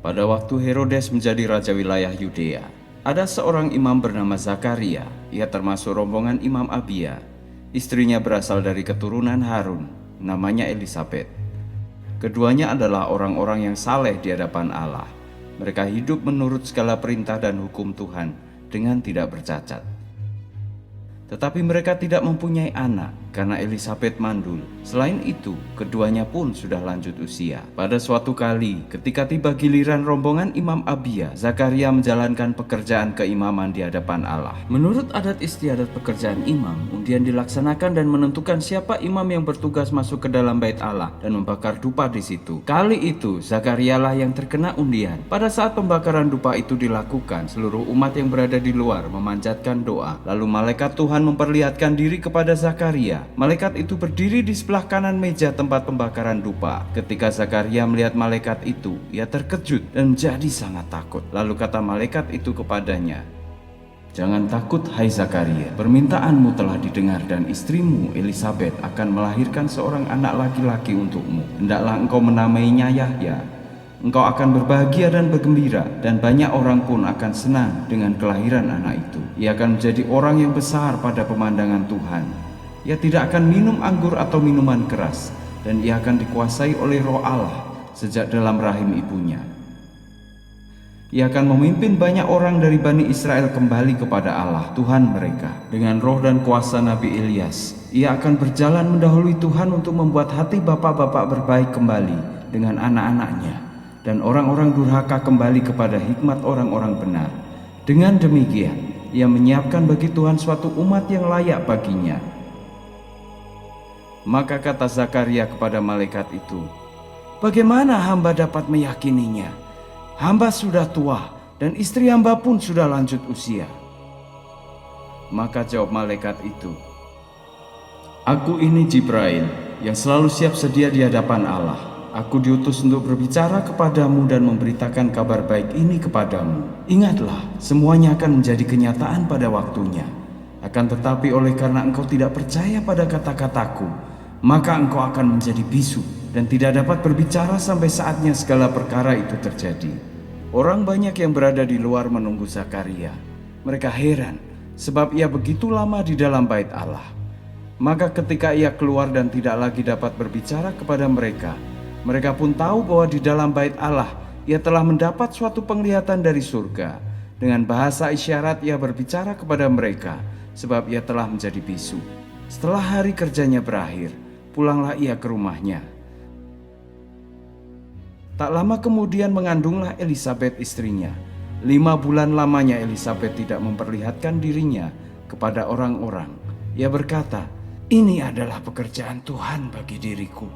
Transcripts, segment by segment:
Pada waktu Herodes menjadi raja wilayah Yudea, ada seorang imam bernama Zakaria. Ia termasuk rombongan Imam Abia. Istrinya berasal dari keturunan Harun, namanya Elisabet. Keduanya adalah orang-orang yang saleh di hadapan Allah. Mereka hidup menurut segala perintah dan hukum Tuhan dengan tidak bercacat. Tetapi mereka tidak mempunyai anak karena Elisabet mandul. Selain itu, keduanya pun sudah lanjut usia. Pada suatu kali, ketika tiba giliran rombongan Imam Abia, Zakaria menjalankan pekerjaan keimaman di hadapan Allah. Menurut adat istiadat pekerjaan imam, undian dilaksanakan dan menentukan siapa imam yang bertugas masuk ke dalam bait Allah dan membakar dupa di situ. Kali itu, Zakaria lah yang terkena undian. Pada saat pembakaran dupa itu dilakukan, seluruh umat yang berada di luar memanjatkan doa. Lalu malaikat Tuhan memperlihatkan diri kepada Zakaria. Malaikat itu berdiri di sebelah kanan meja tempat pembakaran dupa. Ketika Zakaria melihat malaikat itu, ia terkejut dan menjadi sangat takut. Lalu kata malaikat itu kepadanya, "Jangan takut, hai Zakaria. Permintaanmu telah didengar dan istrimu Elisabet akan melahirkan seorang anak laki-laki untukmu. Hendaklah engkau menamainya Yahya. Engkau akan berbahagia dan bergembira, dan banyak orang pun akan senang dengan kelahiran anak itu. Ia akan menjadi orang yang besar pada pemandangan Tuhan. Ia tidak akan minum anggur atau minuman keras, dan ia akan dikuasai oleh Roh Allah sejak dalam rahim ibunya. Ia akan memimpin banyak orang dari Bani Israel kembali kepada Allah, Tuhan mereka. Dengan roh dan kuasa Nabi Ilyas, ia akan berjalan mendahului Tuhan untuk membuat hati bapak-bapak berbaik kembali dengan anak-anaknya, dan orang-orang durhaka kembali kepada hikmat orang-orang benar. Dengan demikian, ia menyiapkan bagi Tuhan suatu umat yang layak baginya." Maka kata Zakaria kepada malaikat itu, "Bagaimana hamba dapat meyakininya? Hamba sudah tua dan istri hamba pun sudah lanjut usia." Maka jawab malaikat itu, "Aku ini Jibril yang selalu siap sedia di hadapan Allah. Aku diutus untuk berbicara kepadamu dan memberitakan kabar baik ini kepadamu. Ingatlah, semuanya akan menjadi kenyataan pada waktunya. Akan tetapi oleh karena engkau tidak percaya pada kata-kataku, maka engkau akan menjadi bisu dan tidak dapat berbicara sampai saatnya segala perkara itu terjadi." Orang banyak yang berada di luar menunggu Zakaria. Mereka heran sebab ia begitu lama di dalam bait Allah. Maka ketika ia keluar dan tidak lagi dapat berbicara kepada mereka, mereka pun tahu bahwa di dalam bait Allah ia telah mendapat suatu penglihatan dari surga. Dengan bahasa isyarat ia berbicara kepada mereka sebab ia telah menjadi bisu. Setelah hari kerjanya berakhir, pulanglah ia ke rumahnya. Tak lama kemudian mengandunglah Elisabet istrinya. 5 bulan lamanya Elisabet tidak memperlihatkan dirinya kepada orang-orang. Ia berkata, "Ini adalah pekerjaan Tuhan bagi diriku."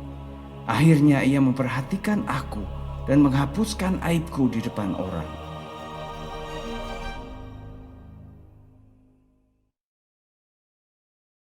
Akhirnya ia memperhatikan aku dan menghapuskan aibku di depan orang.